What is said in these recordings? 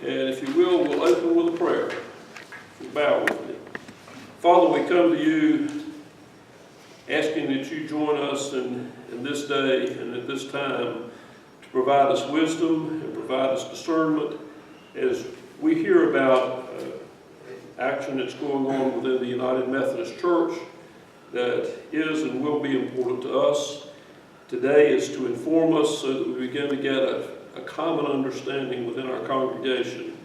And if you will, we'll open with a prayer. You bow with me. Father, we come to you asking that you join us in this day and at this time to provide us wisdom and provide us discernment as we hear about action that's going on within the United Methodist Church that is and will be important to us. Today is to inform us so that we begin to get a common understanding within our congregation.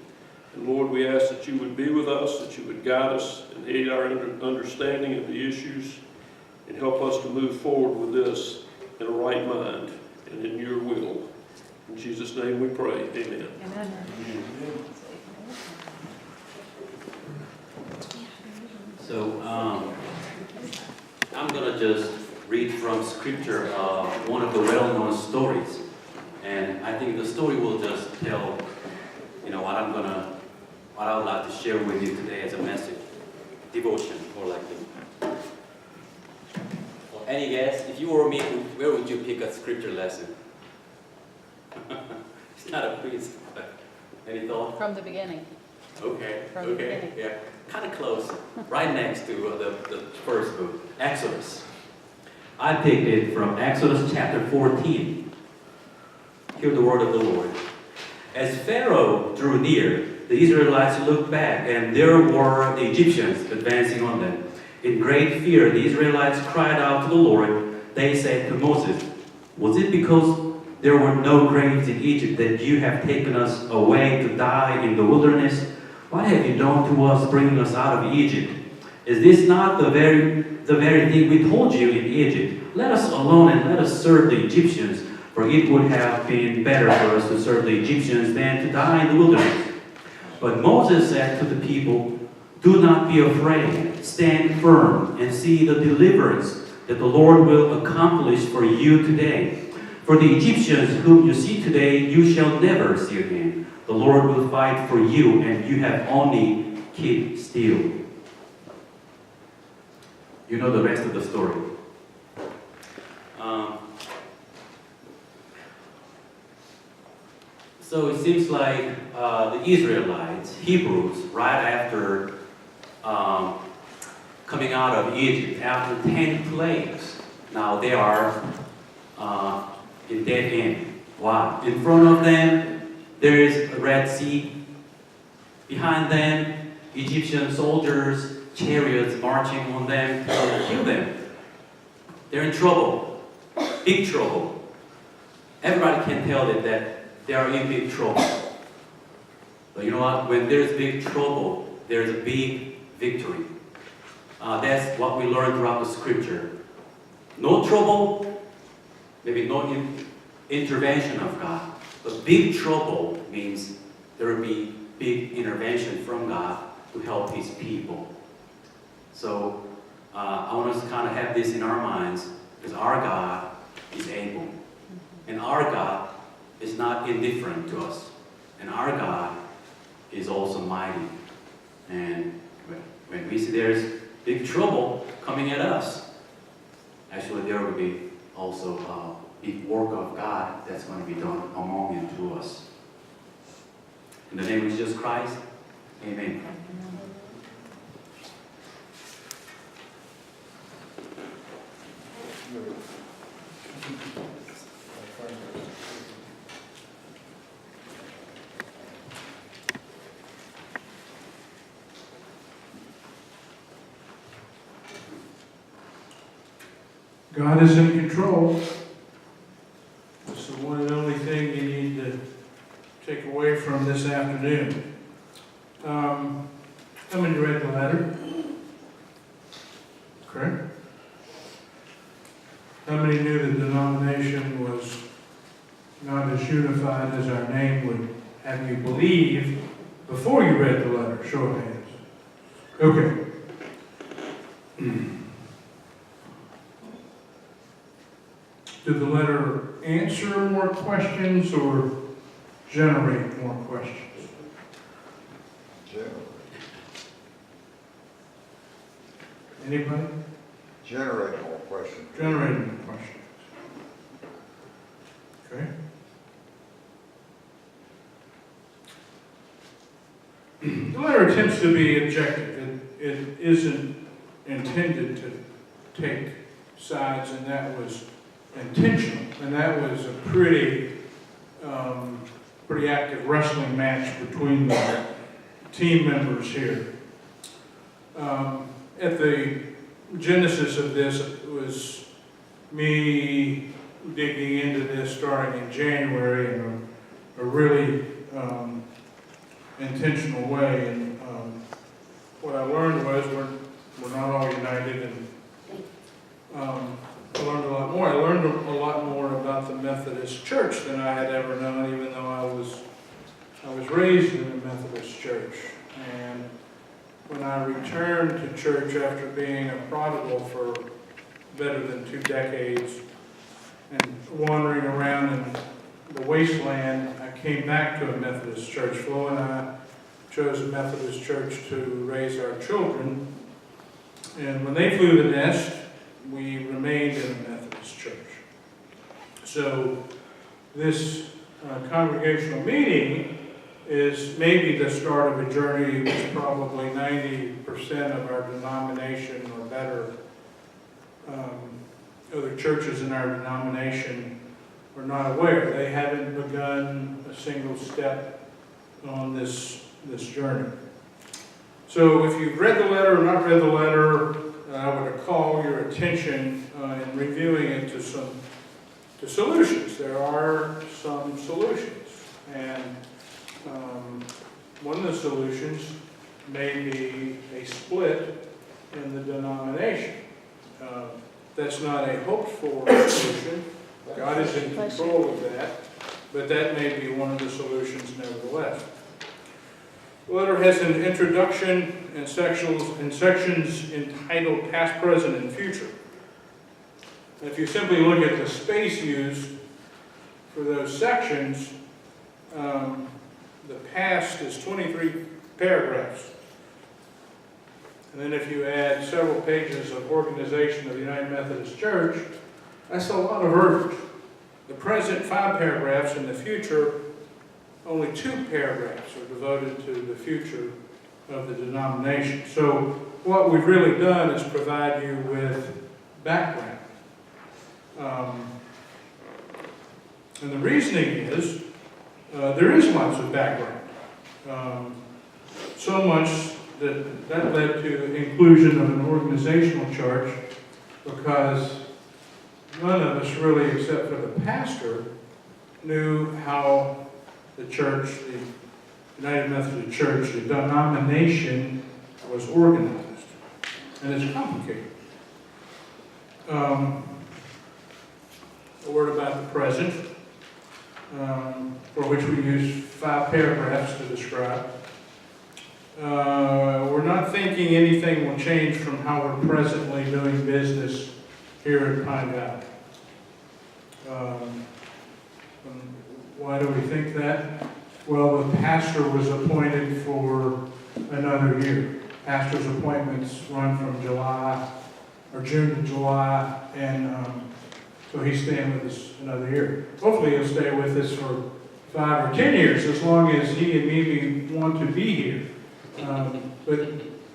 And Lord, we ask that you would be with us, that you would guide us and aid our understanding of the issues and help us to move forward with this in a right mind and in your will. In Jesus' name we pray. Amen. Amen. So I'm going to just read from scripture one of the well-known stories. And I think the story will just tell, what I would like to share with you today as a message. Devotion, more likely. Well, any guess? If you were me, where would you pick a scripture lesson? It's not a quiz, but any thought? From the beginning. Okay, From the beginning. yeah. Kind of close. Right next to the first book, Exodus. I picked it from Exodus chapter 14. Hear the word of the Lord. As Pharaoh drew near, the Israelites looked back, and there were the Egyptians advancing on them. In great fear, the Israelites cried out to the Lord. They said to Moses, "Was it because there were no graves in Egypt that you have taken us away to die in the wilderness? What have you done to us, bringing us out of Egypt? Is this not the very thing we told you in Egypt? Let us alone and let us serve the Egyptians, for it would have been better for us to serve the Egyptians than to die in the wilderness." But Moses said to the people, "Do not be afraid. Stand firm and see the deliverance that the Lord will accomplish for you today. For the Egyptians whom you see today, you shall never see again. The Lord will fight for you, and you have only keep still." You know the rest of the story. So it seems like the Israelites, Hebrews, right after coming out of Egypt, after 10 plagues, now they are in dead end. Wow. In front of them, there is a Red Sea. Behind them, Egyptian soldiers, chariots marching on them to kill them. They're in trouble, big trouble. Everybody can tell that they are in big trouble. But you know what? When there's big trouble, there's a big victory. That's what we learn throughout the scripture. No trouble, maybe no intervention of God. But big trouble means there will be big intervention from God to help His people. So I want us to kind of have this in our minds, because our God is able. And our God is not indifferent to us. And our God is also mighty. And when we see there's big trouble coming at us, actually there will be also a big work of God that's going to be done among and through us. In the name of Jesus Christ, amen. God is in control. That's the one and only thing you need to take away from this afternoon. How many read the letter? Correct? How many knew the denomination was not as unified as our name would have you believe before you read the letter? Show of hands. Okay. Did the letter answer more questions or generate more questions? Anybody? Generate more questions. Generate more questions. Okay. The letter attempts to be objective. It isn't intended to take sides, and that was intentional. And that was a pretty active wrestling match between the team members here. At the genesis of this, it was me digging into this starting in January in a really intentional way. And what I learned was we're not all united, and I learned a lot more. I learned a lot more about the Methodist Church than I had ever known, even though I was raised in a Methodist church. And when I returned to church after being a prodigal for better than 2 decades and wandering around in the wasteland, I came back to a Methodist church. Flo and I chose a Methodist church to raise our children. And when they flew the nest, we remained in a Methodist church. So this congregational meeting is maybe the start of a journey which probably 90% of our denomination or better, other churches in our denomination are not aware. They haven't begun a single step on this journey. So if you've read the letter or not read the letter, I would call your attention in reviewing it to solutions. There are some solutions, and one of the solutions may be a split in the denomination. That's not a hoped-for solution. God is in control of that, but that may be one of the solutions nevertheless. The letter has an introduction and sections entitled Past, Present, and Future. And if you simply look at the space used for those sections, the past is 23 paragraphs. And then if you add several pages of organization of the United Methodist Church, that's a lot of verbiage. The present 5 paragraphs, and the future, only 2 paragraphs are devoted to the future of the denomination. So what we've really done is provide you with background. And the reasoning is, there is lots of background. So much that led to inclusion of an organizational chart, because none of us really, except for the pastor, knew how the church, the United Methodist Church, the denomination was organized. And it's complicated. A word about the present, for which we use 5 paragraphs to describe. We're not thinking anything will change from how we're presently doing business here at Pine Valley. Why do we think that? Well, the pastor was appointed for another year. Pastor's appointments run from June to July, and so he's staying with us another year. Hopefully he'll stay with us for 5 or 10 years, as long as he and me want to be here. But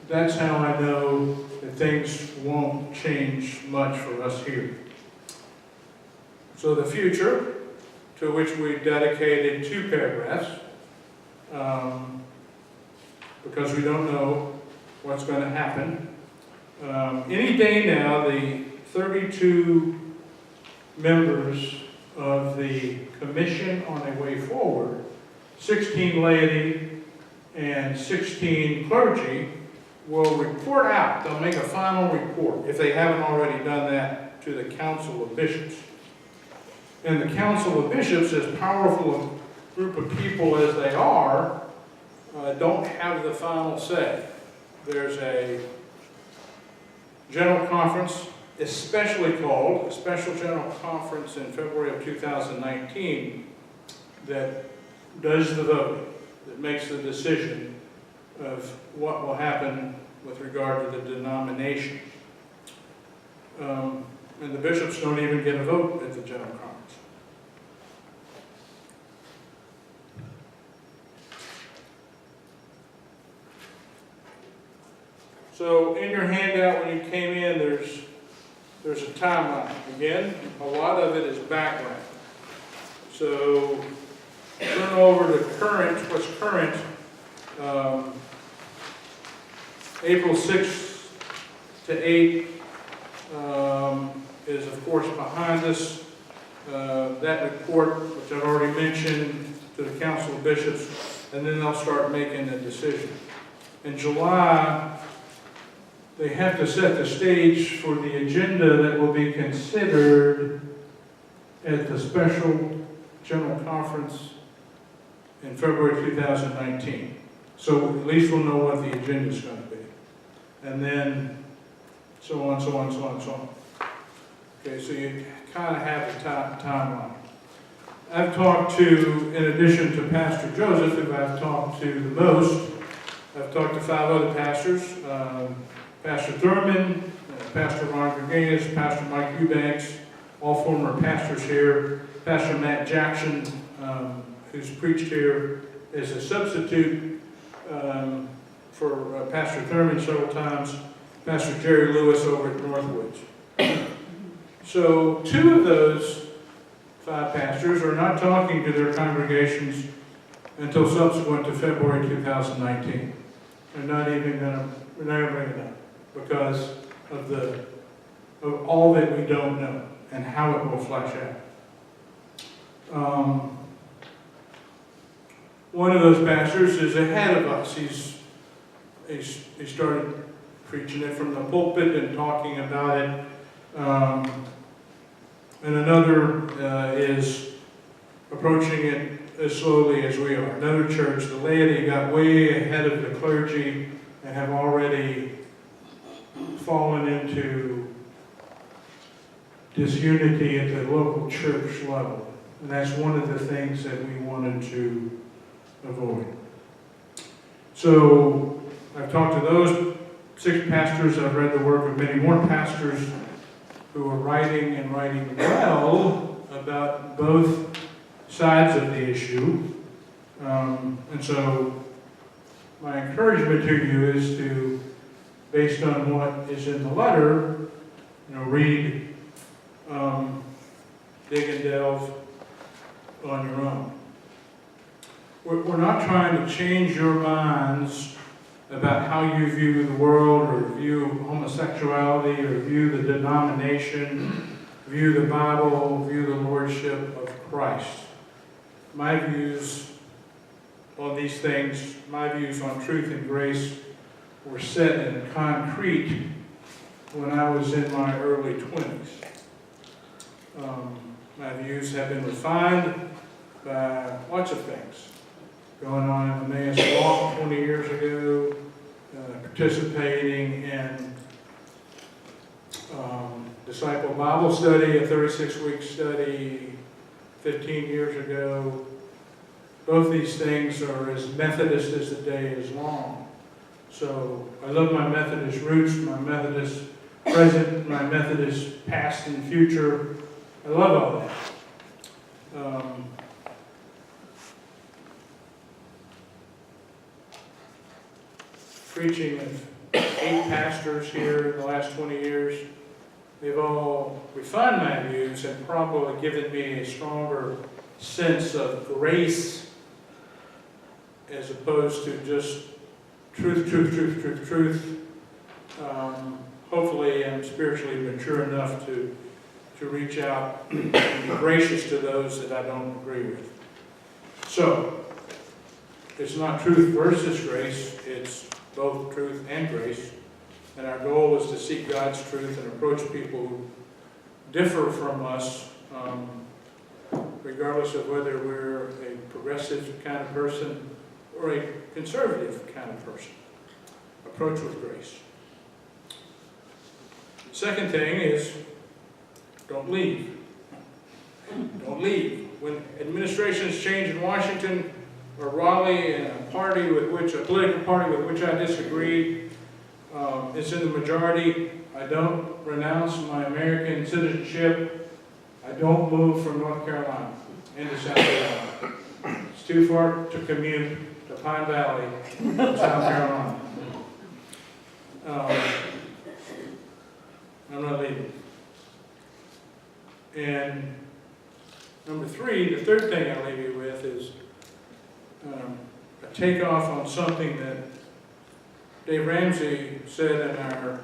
that's how I know that things won't change much for us here. So the future, to which we dedicated 2 paragraphs, because we don't know what's going to happen. Any day now, the 32 members of the Commission on a Way Forward, 16 laity and 16 clergy, will report out. They'll make a final report, if they haven't already done that, to the Council of Bishops. And the Council of Bishops, as powerful a group of people as they are, don't have the final say. There's a general conference, especially called a special general conference in February of 2019, that does the voting, that makes the decision of what will happen with regard to the denomination. And the bishops don't even get a vote at the general conference. So in your handout when you came in, there's a timeline. Again, a lot of it is background. So turn over to current, what's current. April 6th to 8th is of course behind us. That report, which I've already mentioned to the Council of Bishops, and then they'll start making a decision. In July, they have to set the stage for the agenda that will be considered at the special general conference in February 2019. So at least we'll know what the agenda is going to be. And then so on, so on, so on, so on. Okay, so you kind of have the timeline. I've talked to, in addition to Pastor Joseph, who I've talked to the most, I've talked to 5 other pastors, Pastor Thurman, Pastor Ron Gregarious, Pastor Mike Eubanks, all former pastors here, Pastor Matt Jackson, who's preached here as a substitute for Pastor Thurman several times, Pastor Jerry Lewis over at Northwoods. So 2 of those 5 pastors are not talking to their congregations until subsequent to February 2019. They're not even going to, we're not going to bring it up because of all that we don't know and how it will flesh out. One of those pastors is ahead of us. He started preaching it from the pulpit and talking about it. And another is approaching it as slowly as we are. Another church, the laity got way ahead of the clergy and have already fallen into disunity at the local church level. And that's one of the things that we wanted to avoid. So I've talked to those 6 pastors. I've read the work of many more pastors who are writing and writing well about both sides of the issue. And so my encouragement to you is to, based on what is in the letter, read, dig and delve on your own. We're not trying to change your minds about how you view the world or view homosexuality or view the denomination, view the Bible, view the Lordship of Christ. My views on these things, my views on truth and grace were set in concrete when I was in my early 20s. My views have been refined by lots of things. Going on in the Emmaus Walk 20 years ago, participating in Disciple Bible Study, a 36-week study 15 years ago. Both these things are as Methodist as the day is long. So I love my Methodist roots, my Methodist present, my Methodist past and future. I love all that. Preaching of 8 pastors here in the last 20 years, they've all refined my views and probably given me a stronger sense of grace as opposed to just truth, truth, truth, truth, truth. Hopefully I'm spiritually mature enough to reach out and be gracious to those that I don't agree with. So, it's not truth versus grace, it's both truth and grace. And our goal is to seek God's truth and approach people who differ from us, regardless of whether we're a progressive kind of person or a conservative kind of person. Approach with grace. Second thing is, don't leave. Don't leave. When administrations change in Washington or Raleigh and a political party with which I disagree, is in the majority, I don't renounce my American citizenship. I don't move from North Carolina into South Carolina. It's too far to commute to Pine Valley from South Carolina. I'm not leaving. And number three, the third thing I'll leave you with is a takeoff on something that Dave Ramsey said in our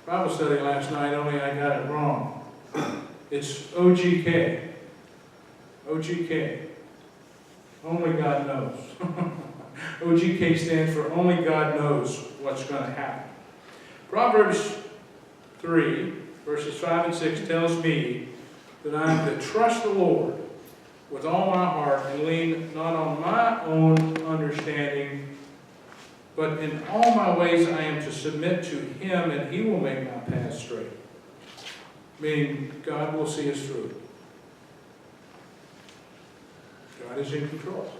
Bible study last night, only I got it wrong. It's OGK. OGK. Only God knows. OGK stands for only God knows what's going to happen. Proverbs 3, verses 5 and 6 tells me that I am to trust the Lord with all my heart and lean not on my own understanding, but in all my ways I am to submit to Him, and He will make my path straight. Meaning, God will see us through. God is in control.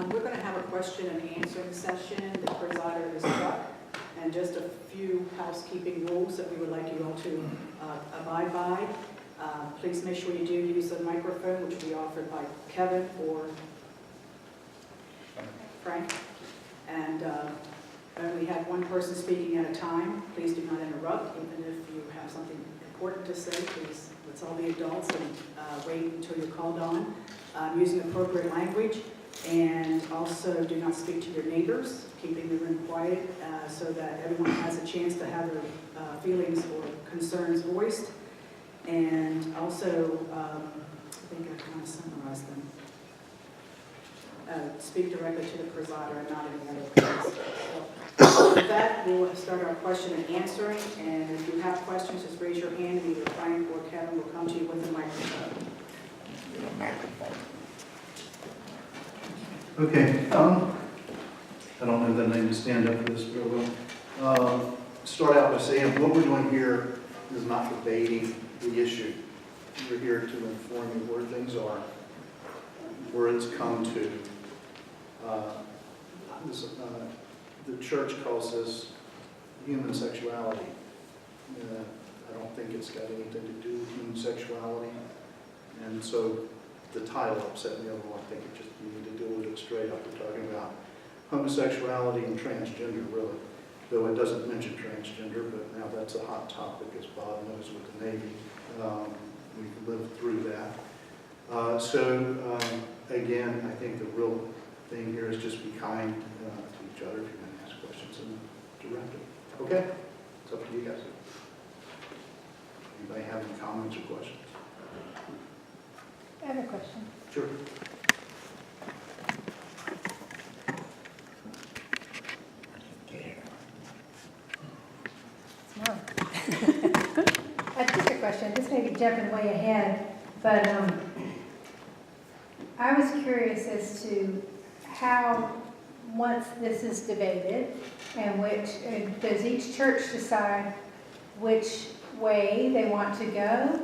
We're going to have a question and answering session. The presider is struck, and just a few housekeeping rules that we would like you all to abide by. Please make sure you do use the microphone, which will be offered by Kevin or Frank. And only have one person speaking at a time. Please do not interrupt, even if you have something important to say. Please, let's all be adults and wait until you're called on. Using appropriate language. And also do not speak to your neighbors, keeping the room quiet so that everyone has a chance to have their feelings or concerns voiced. And also, I think I kind of summarized them. Speak directly to the presider and not any other place. So with that, we will start our question and answering. And if you have questions, just raise your hand and either Frank or Kevin will come to you with the microphone. Okay, I don't know the name to stand up for this real well. Start out by saying what we're doing here is not debating the issue. We're here to inform you where things are, where it's come to. The church calls this human sexuality. I don't think it's got anything to do with human sexuality. And so the title upset me a little. I think it just, you need to deal with it straight up. We're talking about homosexuality and transgender, really. Though it doesn't mention transgender, but now that's a hot topic, as Bob knows, with the Navy. We've lived through that. Again, I think the real thing here is just be kind to each other if you're going to ask questions and direct them. Okay? It's up to you guys. Anybody have any comments or questions? I have a question. Sure. Smart. I just a question. This may be jumping way ahead, but I was curious as to how, once this is debated, and does each church decide which way they want to go,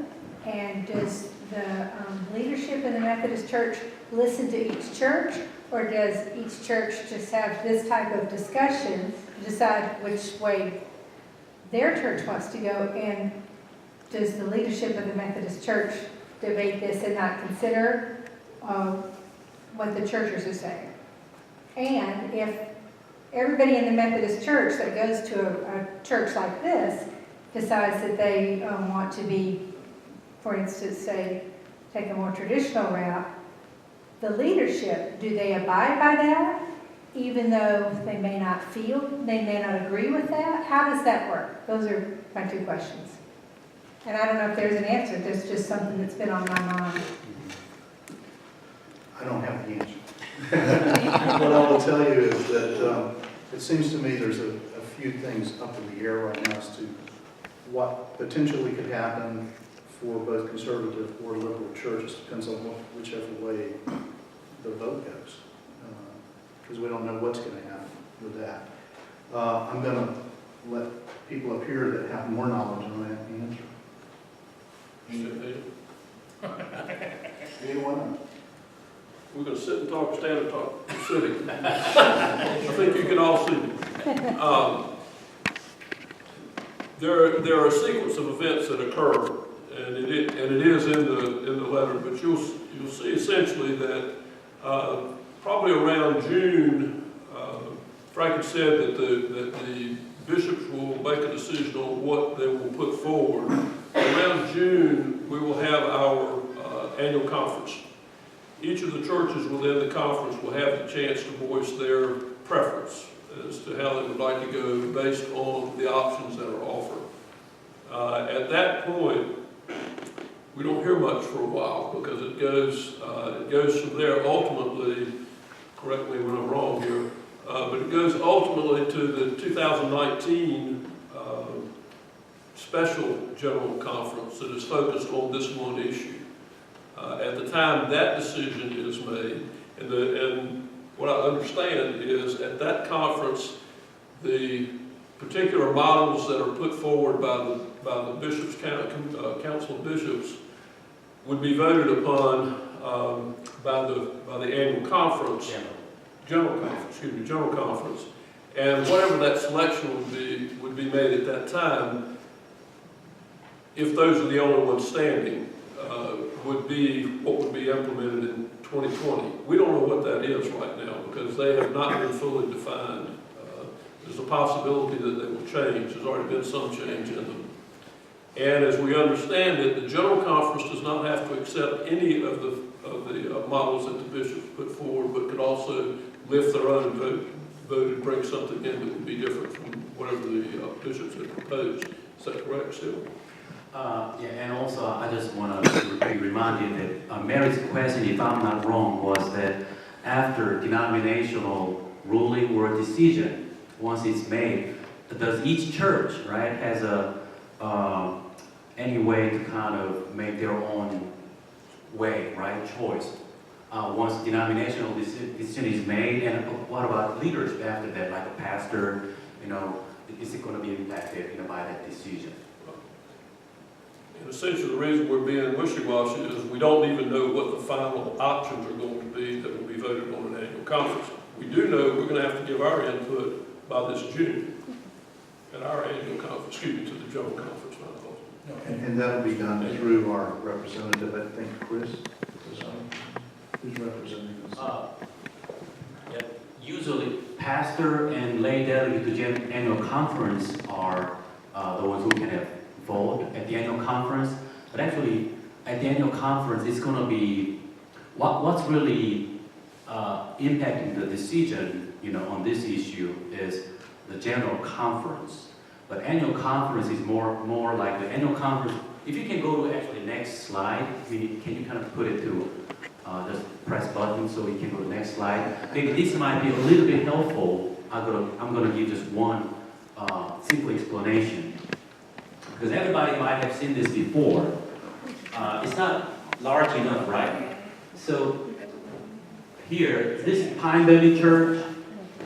and does the leadership in the Methodist Church listen to each church, or does each church just have this type of discussion to decide which way their church wants to go, and does the leadership of the Methodist Church debate this and not consider what the churches are saying? And if everybody in the Methodist Church that goes to a church like this decides that they want to be, for instance, say, take a more traditional route, the leadership, do they abide by that, even though they may not agree with that? How does that work? Those are my two questions. And I don't know if there's an answer. There's just something that's been on my mind. I don't have the answer. What I will tell you is that it seems to me there's a few things up in the air right now as to what potentially could happen for both conservative or liberal churches. Depends on whichever way the vote goes. Because we don't know what's going to happen with that. I'm going to let people up here that have more knowledge on that answer. Anyone? We're going to sit and talk, stand and talk, sitting. I think you can all see. There are a sequence of events that occur, and it is in the letter, but you'll see essentially that probably around June, Frank had said that the bishops will make a decision on what they will put forward. Around June, we will have our annual conference. Each of the churches within the conference will have the chance to voice their preference as to how they would like to go based on the options that are offered. At that point, we don't hear much for a while because it goes from there ultimately, correct me when I'm wrong here, but it goes ultimately to the 2019 special general conference that is focused on this one issue. At the time that decision is made, and what I understand is at that conference, the particular models that are put forward by the bishops, council of bishops, would be voted upon by the annual conference, general conference, and whatever that selection would be made at that time, if those are the only ones standing, would be what would be implemented in 2020. We don't know what that is right now because they have not been fully defined. There's a possibility that they will change. There's already been some change in them. And as we understand it, the General Conference does not have to accept any of the models that the bishops put forward, but could also lift their own vote and bring something in that would be different from whatever the bishops had proposed. Is that correct, still? Yeah, and also I just want to remind you that Mary's question, if I'm not wrong, was that after denominational ruling or decision, once it's made, does each church, right, has any way to kind of make their own way, right, choice? Once denominational decision is made, and what about leaders after that, like a pastor, is it going to be impacted, by that decision? And essentially the reason we're being wishy-washy is we don't even know what the final options are going to be that will be voted on an annual conference. We do know we're going to have to give our input by this June at our annual conference, to the general conference. And that'll be done through our representative, I think, Chris, who's representing us. Usually, pastor and lay delegate to annual conference are the ones who can have vote at the annual conference. But actually, at the annual conference, it's going to be what's really impacting the decision, on this issue is the general conference. But annual conference is more like the annual conference. If you can go to actually next slide, can you kind of put it to just press button so we can go to the next slide? Maybe this might be a little bit helpful. I'm going to give just one simple explanation. Because everybody might have seen this before. It's not large enough, right? So here, this is Pine Valley Church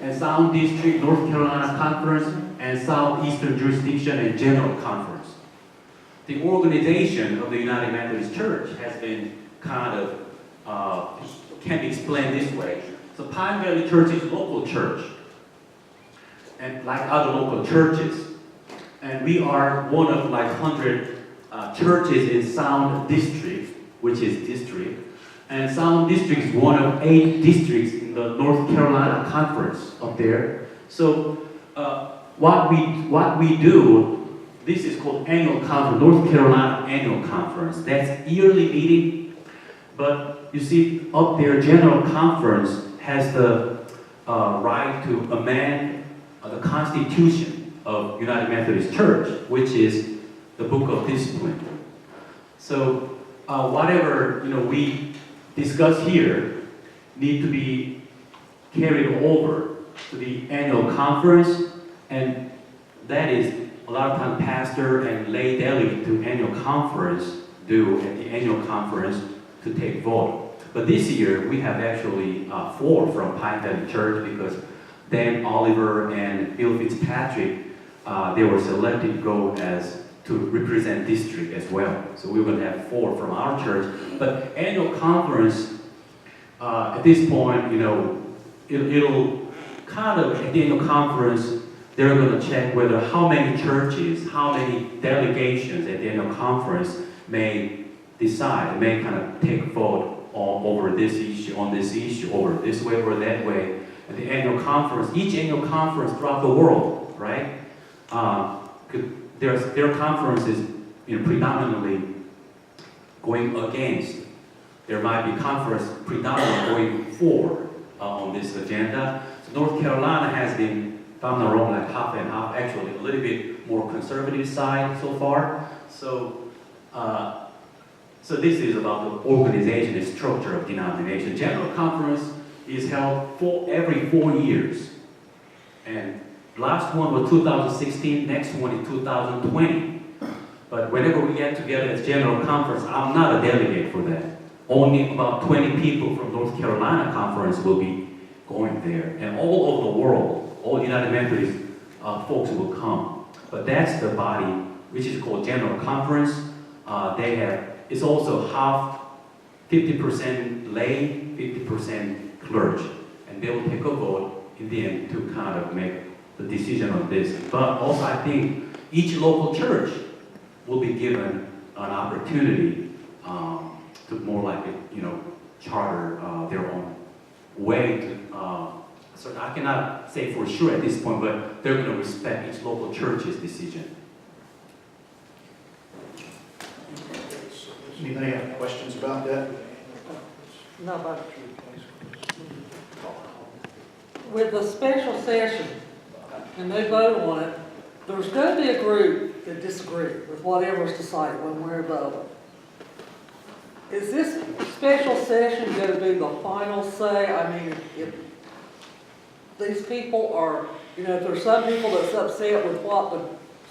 and South District North Carolina Conference and Southeastern Jurisdiction and General Conference. The organization of the United Methodist Church has been kind of, can be explained this way. So Pine Valley Church is a local church, and like other local churches. And we are one of like 100 churches in Sound District, which is district. And Sound District is one of 8 districts in the North Carolina Conference up there. So what we do, this is called annual conference, North Carolina Annual Conference. That's yearly meeting. But you see up there, General Conference has the right to amend the Constitution of United Methodist Church, which is the Book of Discipline. So whatever we discuss here need to be carried over to the annual conference, and that is a lot of time pastor and lay delegate to annual conference do at the annual conference to take vote. But this year we have actually 4 from Pine Valley Church because Dan Oliver and Bill Fitzpatrick they were selected to go to represent district as well. So we're going to have 4 from our church. But annual conference, at this point, it'll kind of, at the annual conference, they're going to check whether how many churches, how many delegations at the annual conference may decide, may kind of take a vote over this issue, on this issue, over this way or that way. At the annual conference, each annual conference throughout the world, right? Their conference is predominantly going against. There might be conference predominantly going forward on this agenda. So North Carolina has been, if I'm not wrong, like half and half, actually a little bit more conservative side so far. So this is about the organization and structure of denomination. General conference is held every 4 years. And last one was 2016, next one is 2020. But whenever we get together as general conference, I'm not a delegate for that. Only about 20 people from North Carolina conference will be going there. And all over the world, all United Methodist folks will come. But that's the body, which is called general conference. It's also half, 50% lay, 50% clergy. And they will take a vote in the end to kind of make the decision on this. But also I think each local church will be given an opportunity to more like charter their own way to. So I cannot say for sure at this point, but they're going to respect each local church's decision. Anybody have questions about that? No, but with the special session, and they vote on it, there's going to be a group that disagree with whatever's decided when we're voting. Is this special session going to be the final say? I mean, if these people are, if there's some people that's upset with what the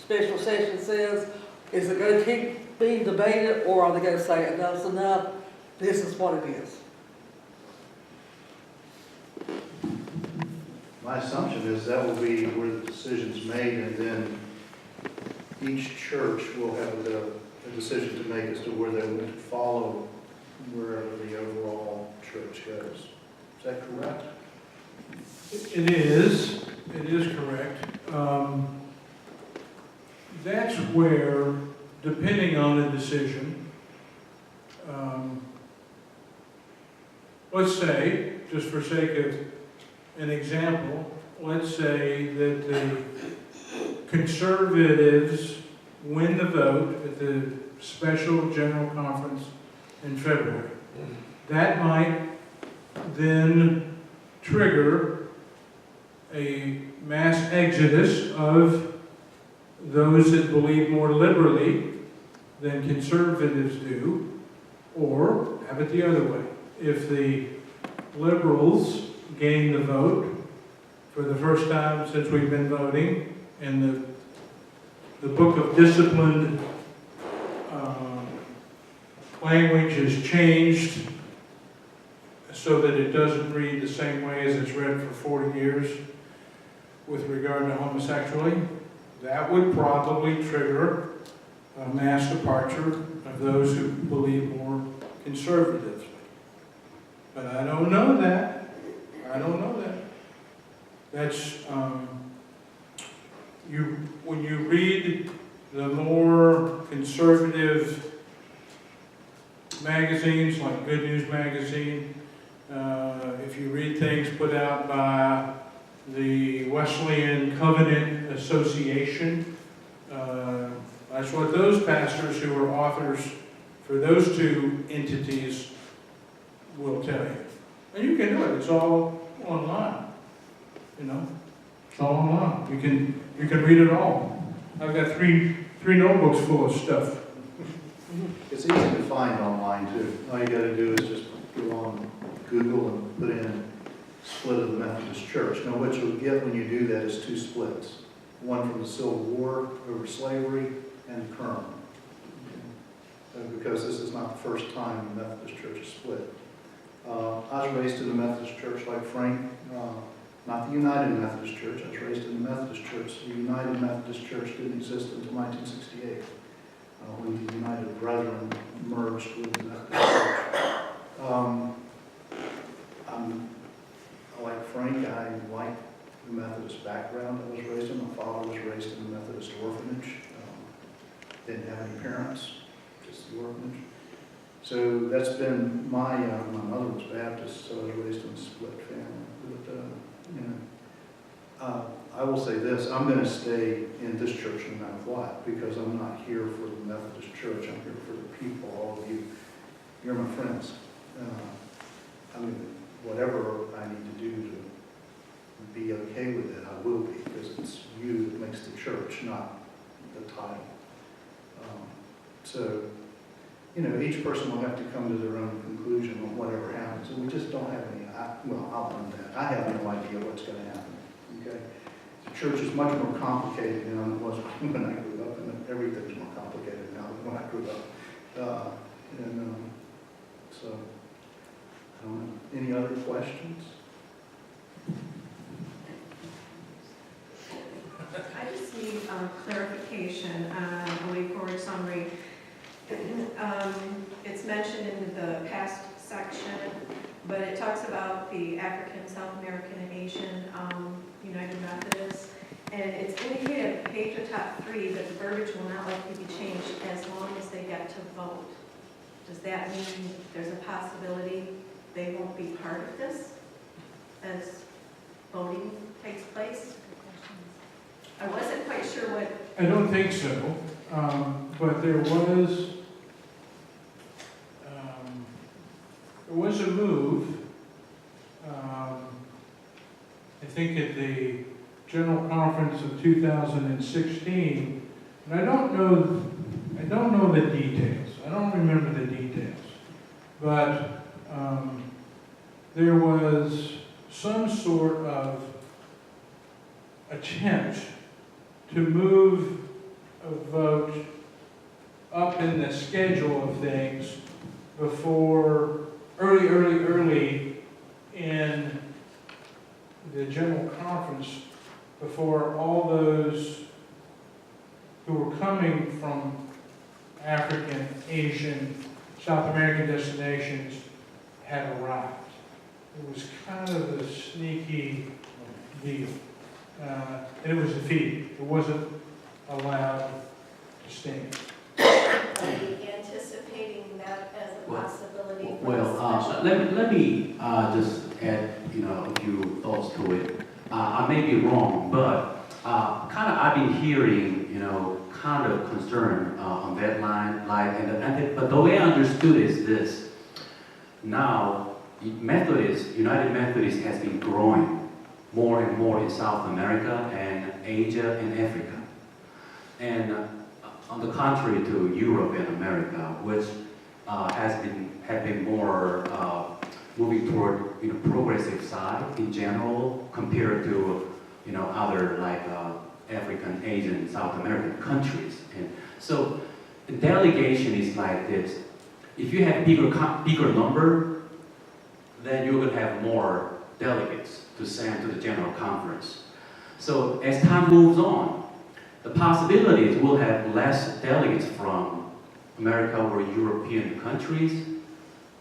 special session says, is it going to keep being debated, or are they going to say enough's enough, this is what it is? My assumption is that will be where the decision's made, and then each church will have a decision to make as to where they want to follow wherever the overall church goes. Is that correct? It is correct. That's where, depending on the decision, let's say, just for sake of an example, let's say that the conservatives win the vote at the special general conference in February. That might then trigger a mass exodus of those that believe more liberally than conservatives do, or have it the other way. If the liberals gain the vote for the first time since we've been voting, and the book of disciplined language is changed so that it doesn't read the same way as it's read for 40 years with regard to homosexuality, that would probably trigger a mass departure of those who believe more conservatively. But I don't know that. I don't know that. That's, when you read the more conservative magazines, like Good News Magazine, if you read things put out by the Wesleyan Covenant Association, that's what those pastors who are authors for those two entities will tell you. And you can do it. It's all online. It's all online. You can read it all. I've got three notebooks full of stuff. It's easy to find online too. All you got to do is just go on Google and put in split of the Methodist Church. Now what you'll get when you do that is two splits. One from the Civil War over slavery and current. Because this is not the first time the Methodist Church is split. I was raised in the Methodist Church like Frank, not the United Methodist Church. I was raised in the Methodist Church. The United Methodist Church didn't exist until 1968, when the United Brethren merged with the Methodist Church. I like Frank. I like Methodist background I was raised in. My father was raised in a Methodist orphanage. Didn't have any parents, just the orphanage. So that's been my mother was Baptist, so I was raised in a split family. But, I will say this, I'm going to stay in this church no matter what, because I'm not here for the Methodist church, I'm here for the people, all of you. You're my friends. I mean, whatever I need to do to be okay with it, I will be, because it's you that makes the church, not the title. So, you know, each person will have to come to their own conclusion on whatever happens, and we just don't have any, well, I'll own that. I have no idea what's going to happen, okay? The church is much more complicated now than it was when I grew up, and everything's more complicated now than when I grew up. So, I don't know. Any other questions? I just need clarification on a Way Forward summary. It's mentioned in the past section, but it talks about the African, South American, and Asian United Methodists. And it's indicated at page of top 3 that the verbiage will not likely be changed as long as they get to vote. Does that mean there's a possibility they won't be part of this as voting takes place? I wasn't quite sure what... I don't think so, but there was a move, I think at the General Conference of 2016, and I don't know the details, I don't remember the details, but there was some sort of attempt to move a vote up in the schedule of things before early in the General Conference, before all those who were coming from African, Asian, South American destinations had arrived. It was kind of a sneaky deal. And it was defeated. It wasn't allowed to stand. Are you anticipating that as a possibility? Let me just add, a few thoughts to it. I may be wrong, but I've been hearing, kind of concern on that line. But the way I understood is this: now, United Methodist has been growing more and more in South America and Asia and Africa, and on the contrary to Europe and America, which have been more moving toward progressive side in general compared to other like African, Asian, South American countries. And so the delegation is like this: if you have bigger number, then you're going to have more delegates to send to the General Conference. So as time moves on, the possibilities will have less delegates from America or European countries,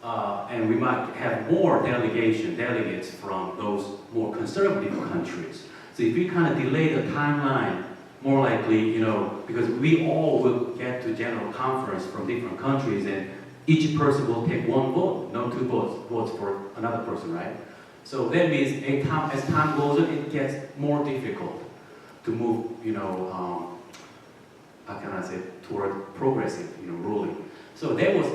and we might have more delegates from those more conservative countries. So if we kind of delay the timeline, more likely, because we all will get to General Conference from different countries, and each person will take one vote, no two votes for another person, right? So that means as time goes on, it gets more difficult to move, how can I say, toward progressive, ruling. So that was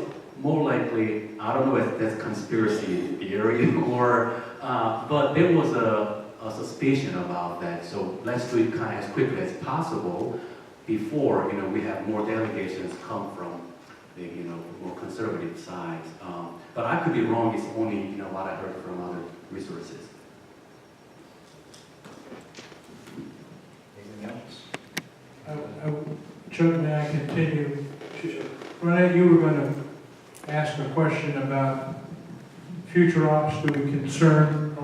more likely, I don't know if that's conspiracy theory or, but there was a suspicion about that. So let's do it kind of as quickly as possible before, we have more delegations come from the, more conservative sides. But I could be wrong. It's only, what I heard from other resources. Anything else? Chuck, may I continue? Renee, you were going to ask a question about future ops. Are we concerned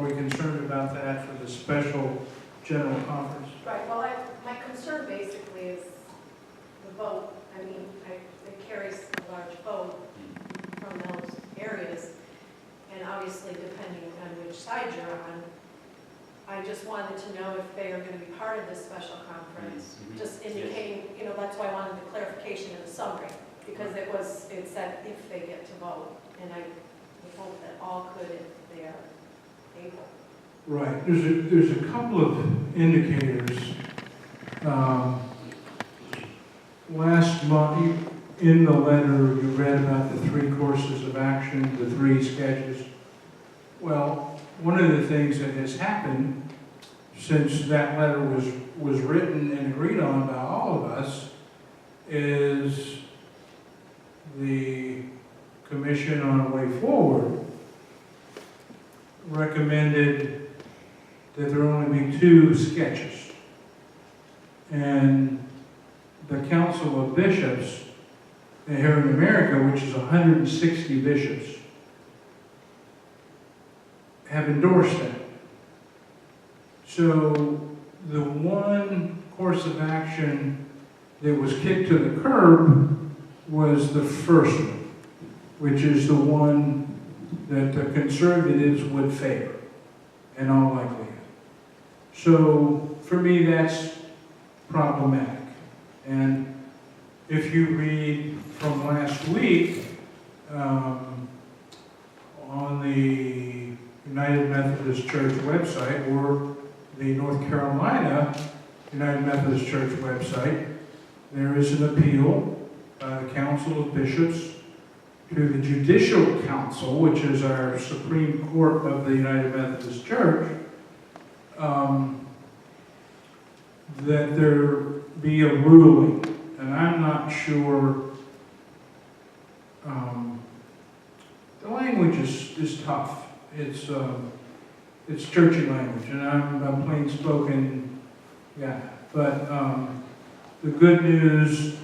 about that for the special General Conference? Right, well, my concern basically is the vote. I mean, it carries a large vote from those areas, and obviously depending on which side you're on, I just wanted to know if they are going to be part of this special conference. Just indicating, that's why I wanted the clarification in the summary, because it said if they get to vote. And I would hope that all could if they are able. Right, there's a couple of indicators. Last month, in the letter, you read about the 3 courses of action, the 3 sketches. Well, one of the things that has happened since that letter was written and agreed on by all of us is the Commission on Way Forward recommended that there only be 2 sketches. And the Council of Bishops here in America, which is 160 bishops, have endorsed that. So the one course of action that was kicked to the curb was the first one, which is the one that the conservatives would favor, in all likelihood. So for me, that's problematic. And if you read from last week on the United Methodist Church website or the North Carolina United Methodist Church website, there is an appeal by the Council of Bishops to the Judicial Council, which is our Supreme Court of the United Methodist Church, that there be a ruling. And I'm not sure, the language is tough. It's churchy language, and I'm a plain-spoken guy. But the Good News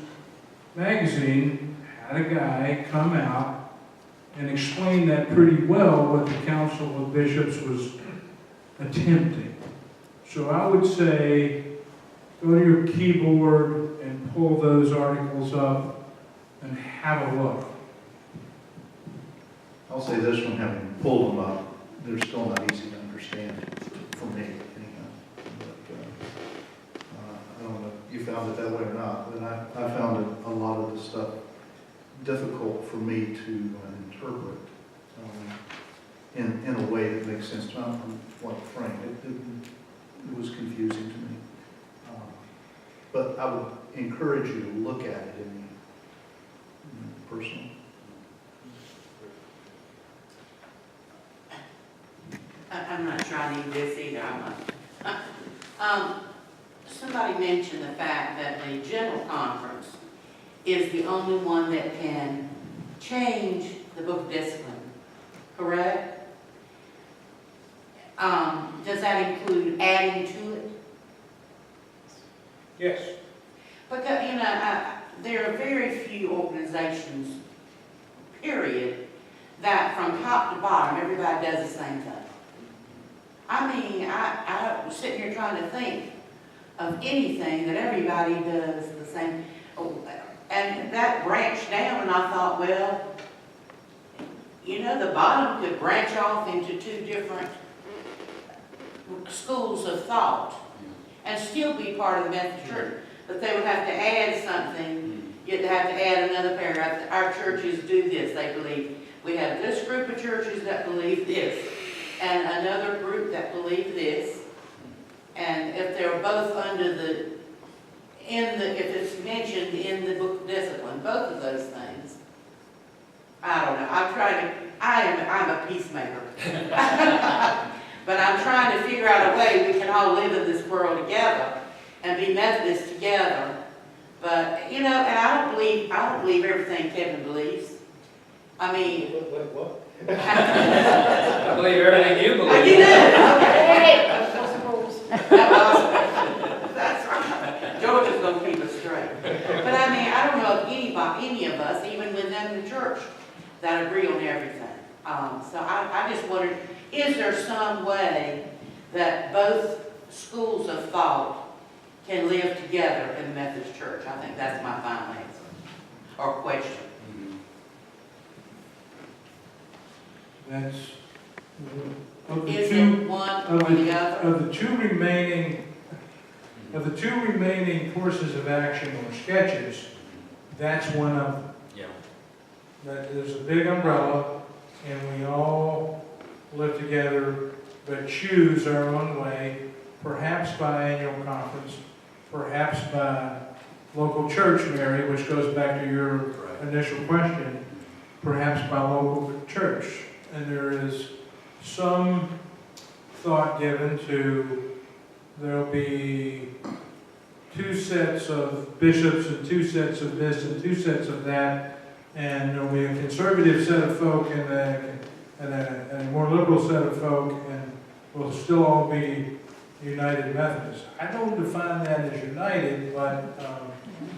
magazine had a guy come out and explain that pretty well, what the Council of Bishops was attempting. So I would say, go to your keyboard and pull those articles up and have a look. I'll say this one, having pulled them up, they're still not easy to understand for me, anyhow. But, I don't know if you found it that way or not, but I found it, a lot of the stuff difficult for me to interpret in a way that makes sense to me. Like Frank, it was confusing to me. But I would encourage you to look at it in personal. I'm not trying to do this either, I'm not. Somebody mentioned the fact that the General Conference is the only one that can change the book of discipline, correct? Does that include adding to it? Yes. Because, there are very few organizations, period, that from top to bottom, everybody does the same thing. I mean, I was sitting here trying to think of anything that everybody does the same. And that branched down, and I thought, well, the bottom could branch off into 2 different schools of thought and still be part of the Methodist Church. But they would have to add something. You'd have to add another paragraph. Our churches do this, they believe. We have this group of churches that believe this, and another group that believe this. And if they're both under if it's mentioned in the book of discipline, both of those things, I don't know. I'm a peacemaker. But I'm trying to figure out a way we can all live in this world together and be Methodists together. But, and I don't believe everything Kevin believes. I mean... What? I believe everything you believe. You do? Okay. That's right. Georgia's going to keep us straight. But I mean, I don't know of any of us, even within the church, that agree on everything. So I just wondered, is there some way that both schools of thought can live together in the Methodist Church? I think that's my final answer, or question. Of the Is two- it one of or the other? Of the two remaining courses of action or sketches, that's one of them. Yeah. That there's a big umbrella, and we all live together, but choose our own way, perhaps by annual conference, perhaps by local church, Mary, which goes back to your initial question, perhaps by local church. And there is some thought given to, there'll be 2 sets of bishops and 2 sets of this and 2 sets of that, and there'll be a conservative set of folk and a more liberal set of folk, and we'll still all be United Methodists. I don't define that as united, but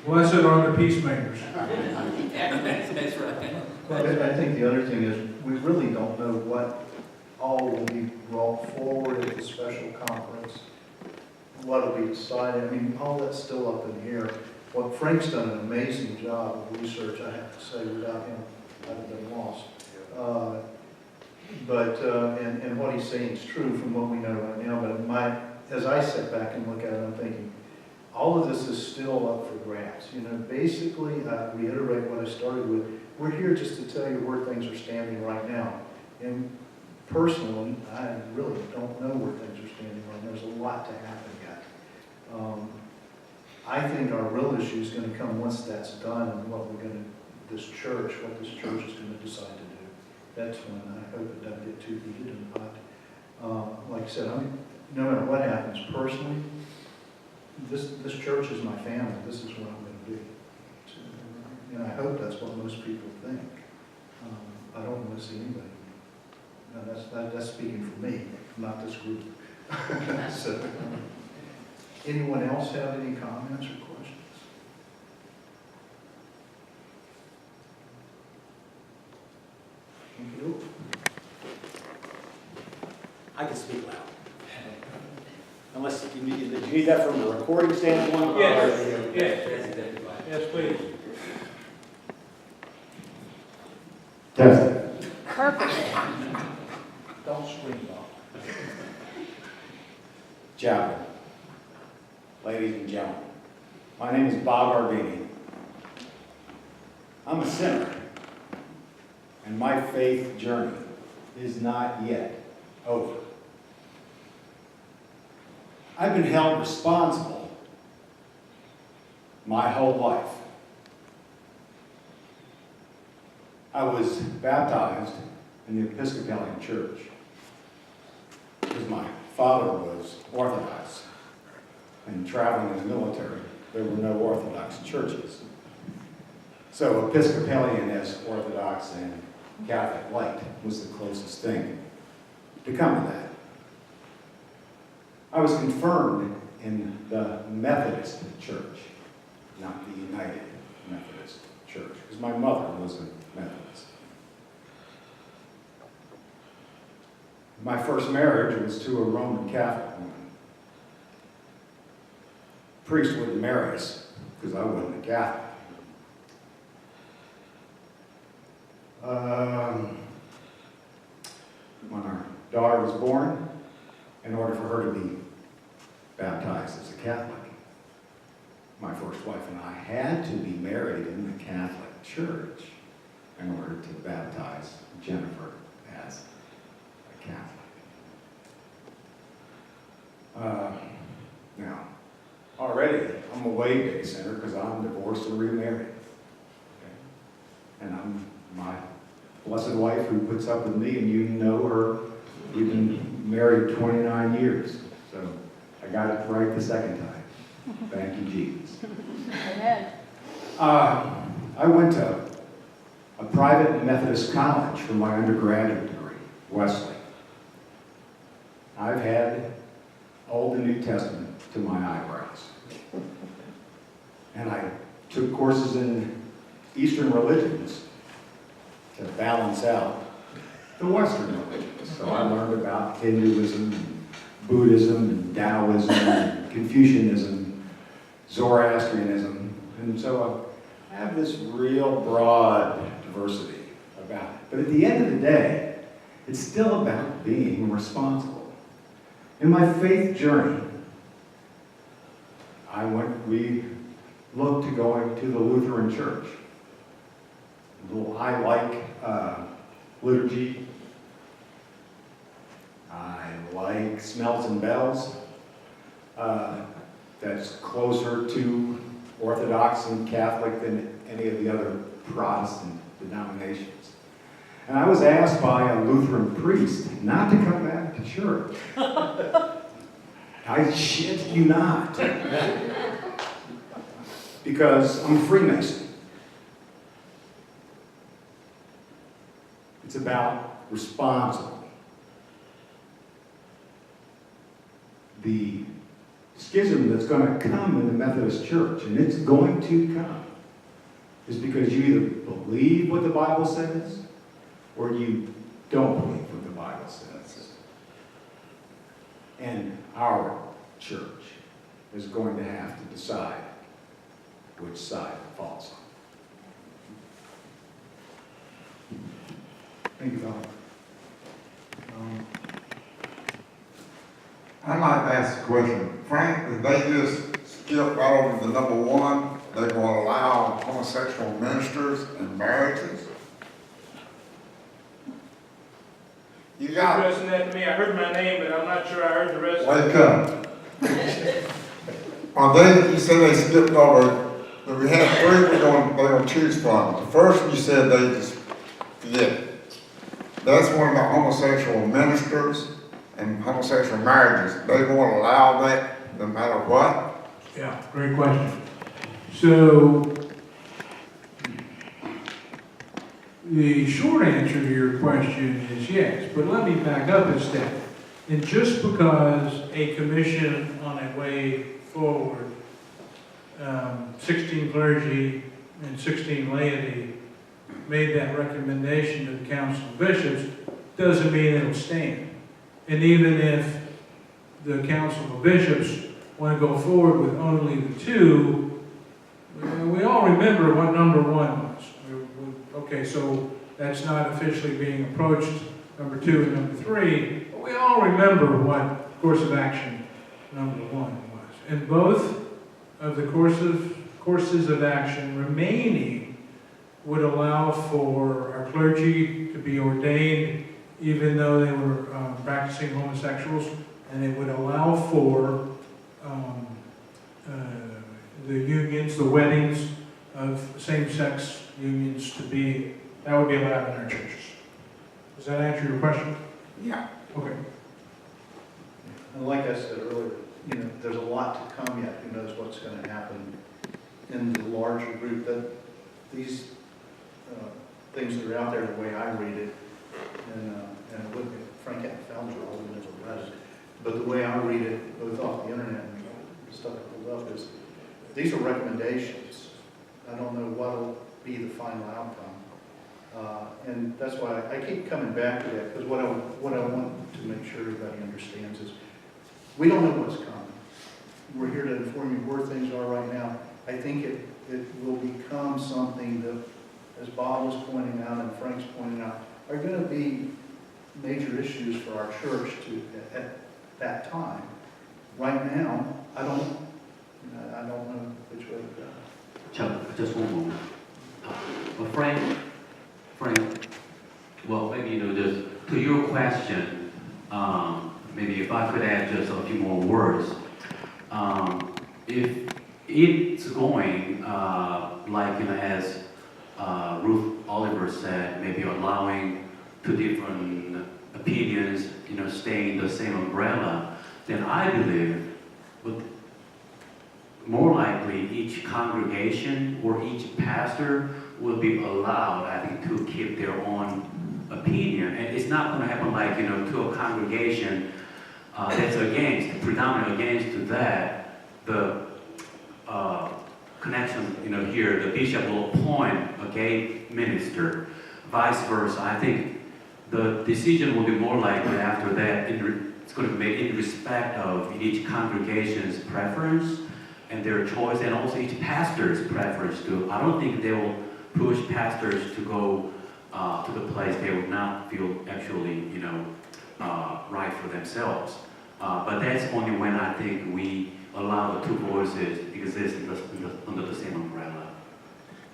blessed are the peacemakers. That's right. But I think the other thing is, we really don't know what all will be brought forward at the special conference, what will be decided. I mean, all that's still up in the air. Well, Frank's done an amazing job of research, I have to say, without him, I'd have been lost. And what he's saying is true from what we know right now, but as I sit back and look at it, I'm thinking, all of this is still up for grabs. You know, basically, I reiterate what I started with, we're here just to tell you where things are standing right now. And personally, I really don't know where things are standing right now. There's a lot to happen yet. I think our real issue is going to come once that's done, and what this church is going to decide to do. That's when I hope it doesn't get too heated and hot. Like I said, no matter what happens personally, this church is my family. This is what I'm going to do. And I hope that's what most people think. I don't want to see anybody. No, that's speaking for me, not this group. So, anyone else have any comments or questions? Thank you. I can speak loud. Unless, did you need that from a recording standpoint? Yes. That's exactly right. Yes, please. Testing. Perfect. Don't scream, Bob. Chapel. Ladies and gentlemen, my name is Bob Arbini. I'm a sinner, and my faith journey is not yet over. I've been held responsible my whole life. I was baptized in the Episcopalian Church because my father was Orthodox, and traveling in the military, there were no Orthodox churches. So Episcopalian as Orthodox and Catholic light was the closest thing to come to that. I was confirmed in the Methodist Church, not the United Methodist Church, because my mother was a Methodist. My first marriage was to a Roman Catholic woman. Priest wouldn't marry us because I wasn't a Catholic. When our daughter was born, in order for her to be baptized as a Catholic, my first wife and I had to be married in the Catholic Church in order to baptize Jennifer as a Catholic. Now, already I'm a way-day sinner because I'm divorced and remarried. Okay? And I'm my blessed wife who puts up with me, and you know her. We've been married 29 years, so I got it right the second time. Thank you, Jesus. Amen. I went to a private Methodist college for my undergraduate degree, Wesley. I've had Old and New Testament to my eyebrows. And I took courses in Eastern religions to balance out the Western religions. So I learned about Hinduism, and Buddhism, and Taoism, and Confucianism, Zoroastrianism. And so I have this real broad diversity about it. But at the end of the day, It's still about being responsible. In my faith journey, we looked to going to the Lutheran Church. I like liturgy. I like smells and bells. That's closer to Orthodox and Catholic than any of the other Protestant denominations. And I was asked by a Lutheran priest not to come back to church. I shit you not. Because I'm a Freemason. It's about responsible. The schism that's going to come in the Methodist Church, and it's going to come, is because you either believe what the Bible says or you don't believe what the Bible says. And our church is going to have to decide which side it falls on. Thank you, Bob. I'd like to ask a question. Frank, if they just skip right over the number one, they're going to allow homosexual ministers and marriages? You got it. Addressing that to me, I heard my name, but I'm not sure I heard the rest of it. Wake up. You said they skipped over, but we had three they're going to choose from. The first one you said they just forget. That's one about homosexual ministers and homosexual marriages. They won't allow that no matter what? Yeah, great question. So, the short answer to your question is yes, but let me back up a step. And just because a commission on a way forward, 16 clergy and 16 laity made that recommendation to the Council of Bishops, doesn't mean it'll stand. And even if the Council of Bishops want to go forward with only the two, we all remember what number one was. Okay, so that's not officially being approached, number two and number three, but we all remember what course of action number one was. And both of the courses of action remaining would allow for our clergy to be ordained even though they were practicing homosexuals, and it would allow for the unions, the weddings of same-sex unions to be, that would be allowed in our churches. Does that answer your question? Yeah. Okay. And like I said earlier, there's a lot to come yet. Who knows what's going to happen in the larger group? That these things that are out there, the way I read it, and look at Frank hadn't found it, I wouldn't have read it. But the way I read it, both off the internet and stuff I pulled up, is these are recommendations. I don't know what'll be the final outcome. And that's why I keep coming back to that, because what I want to make sure everybody understands is we don't know what's coming. We're here to inform you where things are right now. I think it will become something that, as Bob was pointing out and Frank's pointing out, are going to be major issues for our church at that time. Right now, I don't know which way to go. Chuck, just one moment. Well, Frank, well, maybe, just to your question, maybe if I could add just a few more words. If it's going, like, as Ruth Oliver said, maybe allowing two different opinions, staying the same umbrella, then I believe more likely each congregation or each pastor will be allowed, I think, to keep their own opinion. And it's not going to happen like, to a congregation that's predominantly against that, the connection, here, the bishop will appoint a gay minister, vice versa. I think the decision will be more likely after that, it's going to be made in respect of each congregation's preference and their choice, and also each pastor's preference too. I don't think they will push pastors to go to the place they would not feel actually, right for themselves. But that's only when I think we allow the two voices to exist under the same umbrella.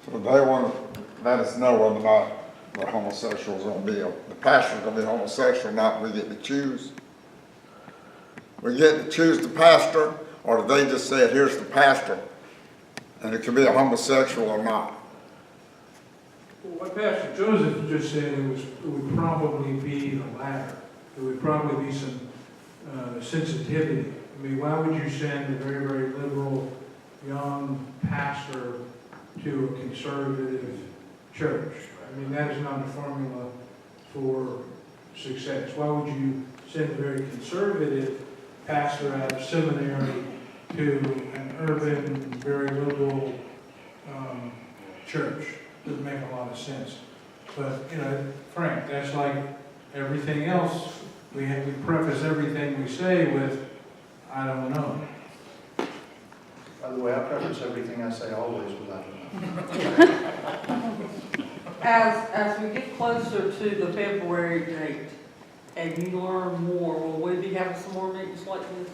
So they want to let us know whether or not the homosexuals are going to be, the pastor's going to be homosexual or not, we get to choose. We get to choose the pastor, or do they just say, here's the pastor, and it can be a homosexual or not? Well, what Pastor Joseph just said, it would probably be the latter. There would probably be some sensitivity. I mean, why would you send a very, very liberal young pastor to a conservative church? I mean, that is not the formula for success. Why would you send a very conservative pastor out of seminary to an urban, very liberal church? Doesn't make a lot of sense. But, Frank, that's like everything else. We have to preface everything we say with, I don't know. By the way, I preface everything I say always with I don't know. As we get closer to the February date and you learn more, will we be having some more meetings like this?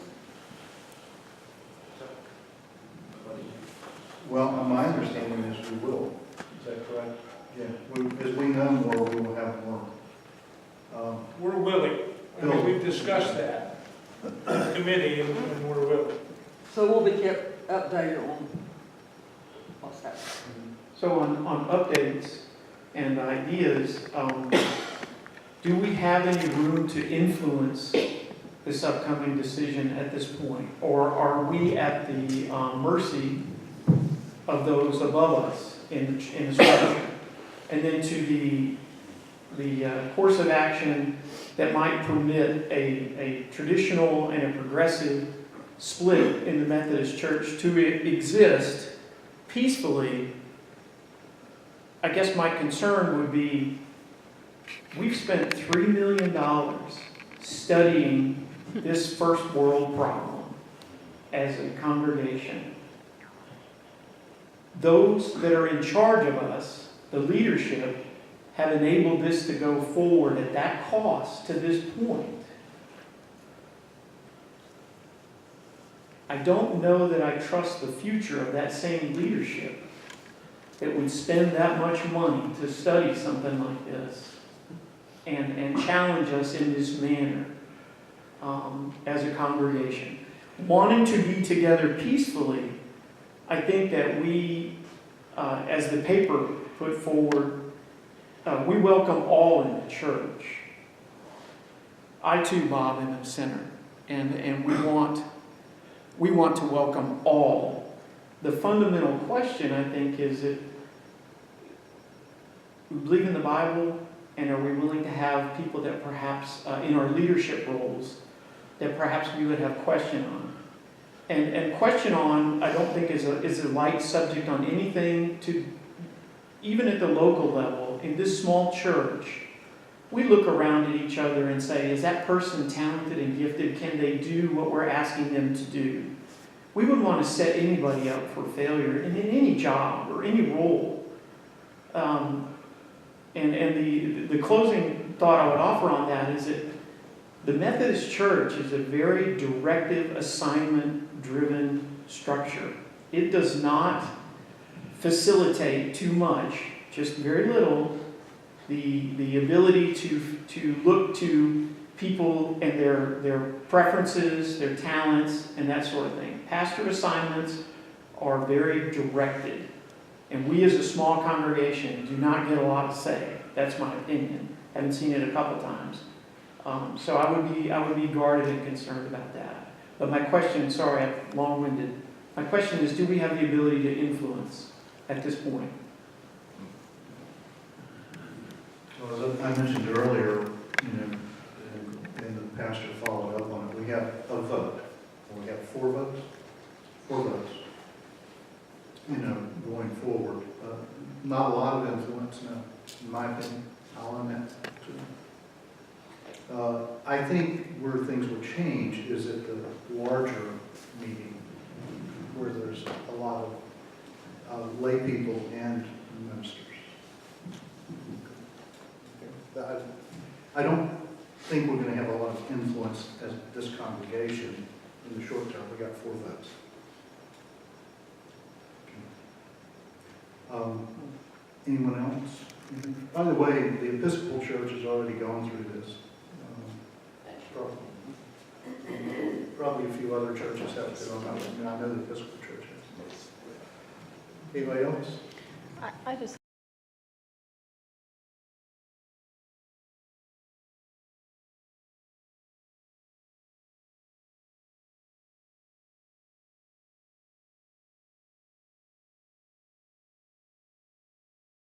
Well, my understanding is we will. Is that correct? Yeah. As we know more, we will have more. We're willing. I mean, we've discussed that in the committee, and we're willing. So we'll be kept updated on what's happening. So on updates and ideas, do we have any room to influence this upcoming decision at this point? Or are we at the mercy of those above us in the structure? And then to the course of action that might permit a traditional and a progressive split in the Methodist Church to exist peacefully. I guess my concern would be, we've spent $3 million studying this first world problem as a congregation. Those that are in charge of us, the leadership, have enabled this to go forward at that cost to this point. I don't know that I trust the future of that same leadership that would spend that much money to study something like this and challenge us in this manner as a congregation. Wanting to be together peacefully, I think that we, as the paper put forward, we welcome all in the church. I too, Bob, am a sinner, and we want to welcome all. The fundamental question, I think, is that we believe in the Bible, and are we willing to have people that perhaps, in our leadership roles, that perhaps we would have question on. And question on, I don't think is a light subject on anything to, even at the local level, in this small church, we look around at each other and say, is that person talented and gifted? Can they do what we're asking them to do? We wouldn't want to set anybody up for failure in any job or any role. And the closing thought I would offer on that is that the Methodist Church is a very directive, assignment-driven structure. It does not facilitate too much, just very little, the ability to look to people and their preferences, their talents, and that sort of thing. Pastor assignments are very directed. And we as a small congregation do not get a lot to say. That's my opinion. Haven't seen it a couple times. So I would be guarded and concerned about that. But my question, sorry, I'm long-winded. My question is, do we have the ability to influence at this point? Well, as I mentioned earlier, and the pastor followed up on it, we have a vote. We have 4 votes. 4 votes. Going forward. Not a lot of influence, no, in my opinion. I'll own that. I think where things will change is at the larger meeting, where there's a lot of lay people and ministers. we got 4 votes. Anyone else? By the way, the Episcopal Church has already gone through this. Probably a few other churches have to, I know the Episcopal Church has. Anybody else? I just